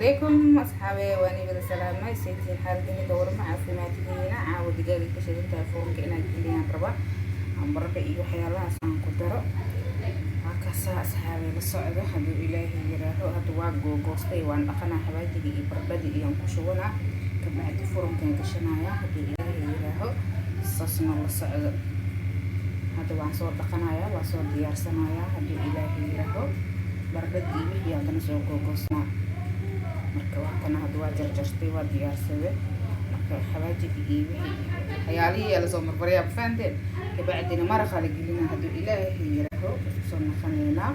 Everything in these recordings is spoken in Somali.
عليكم أصحابي وأنا بدي سلامة سيدي حالتي دور مع سماتينا عاود دقالي كشرين تلفون كأنا جليان ربع عم بربع إيو حيالها سان قدرة هكذا أصحابي للصعدة هدو إلهي يراهو هدو واقو قوستي وان أقنا حبايتي إي بربدي إيان كشونا كبعد فرون كان كشنايا هدو إلهي يراهو صصنا للصعدة هدو وان صور دقنايا وصور ديار سنايا هدو إلهي يراهو بربدي إيو يان كنسو قوستنا marka waa kana hadda waa jarjartay waa diyaarsaday marka xawaajiga iyo wixii hay'adihii la soo marmariyay faanteen kabacdina maraqa la gelina hadda ilaahay yiraahdo soo naqanayna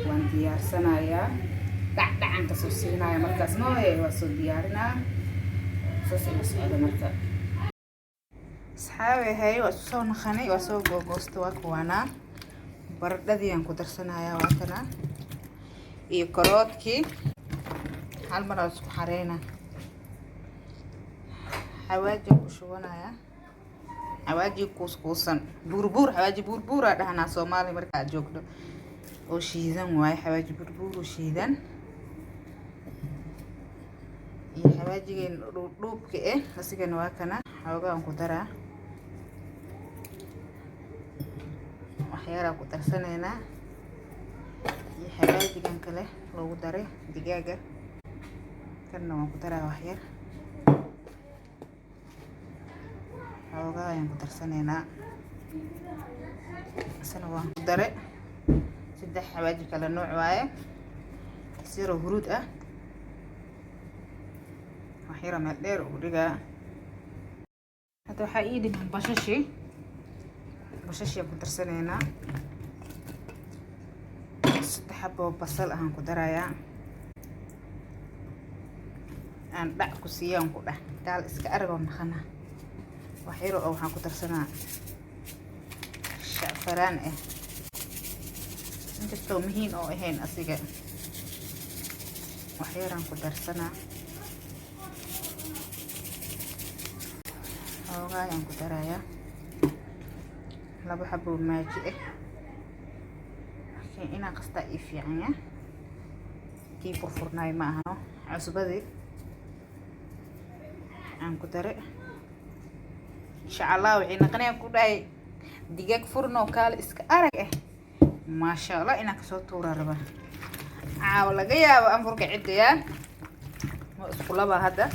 waan diyaarsanayaa dhacan ka soo siinaya markaas ma waa soo diyaarinaa soo socda marka asxaabi hay waa soo naqanay waa soo googoosto waa kuwana baradhadii aan ku darsanayaa waa kana iyo karoodkii hal mar isku xareena xawaaji ku shubanaya xawaaji kuuskuusan buurbuur xawaaji buurbuur ah dhahnaa Soomaali marka aad joogto oo shiidan waay xawaaji buurbuur oo shiidan iyo xawaajigeen dhuubka asigana waa kana xoogaa aan ku daraa waxyaara ku darsaneynaa iyo xawaajigan kale loogu daray digaaga كنا مقدرة وحير حوجا ينقدر سنينا سنوا مقدرة سد حواجي كلا نوع واي يصيروا هرود وحيرة مدير ورجع هذا حقيقي من بشاشي ينقدر سنينا سد حبة بصل هنقدرها يا aan dhac ku siiyaan ku dhax gaal iska argo naqana waxyaro oo waxaan ku darsanaa shaafaraan inkastoo muhiim oo ahayn asiga waxyaraan ku darsanaa xoogaayaan ku darayaa laba xabo maaji laakiin inaan qastaa ii fiican ya kii furfurnaay ma ahano cusbadii aan ku dare insha Allah waxay naqanayaan ku dhahay digaag furno kaal iska arag ma sha Allah ina ka soo tuura raba laga yaabo anfurka cidiya ma isku laba hadda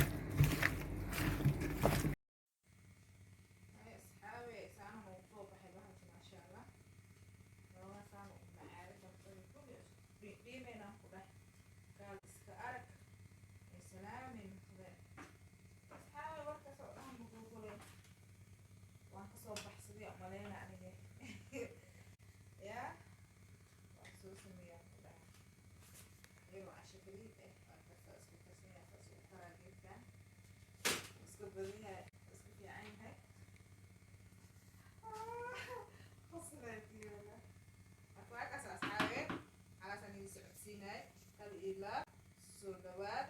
سوداوات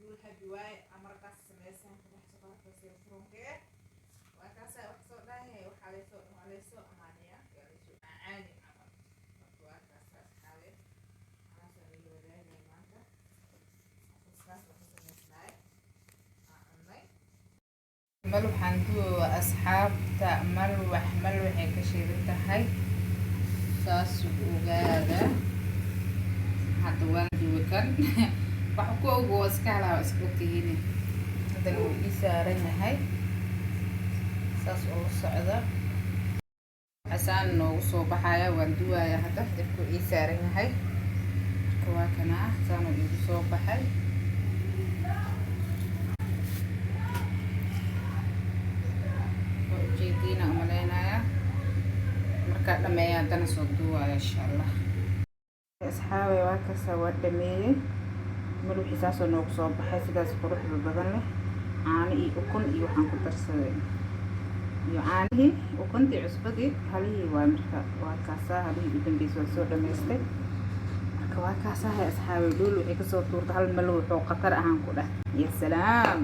يقول حبي واي أمريكا سميسان كده حسب كثير فرنكة وكاسة وحصل ده هي وحالي سو أمانية يعني شو عاني عمل وكاسة حالي أنا سوي له ده هي مانتا أساس وحصل نسمعي أمي ملو حندو أصحاب تأمل وحمل وحيك شيء بتاعي ساس وجاده hadawaan duwakan waxa ku ugu iska tihiin hadan uu isaaran yahay saas oo socda asaan noo soo baxaya waan duwaya hada dibku isaaran yahay kuwa kana saan uu soo baxay oo jeedina umaleynaya marka dhameeyaa dana soo duwaya insha Allah asxaabi waa ka soo dhameeyay marwixii saasoo noogu soo baxay sidaas quruxda badan leh caano iyo ukun iyo waxaan ku darsaday iyo caanihii ukuntii cusbadii halihii waa marka waa kaasaa halihii u dambeysay waa soo dhameystay marka waa kaasaa asxaabi dhool waxay ka soo tuurtay hal malo wuxuu qatar ahaan ku dhah ya salaam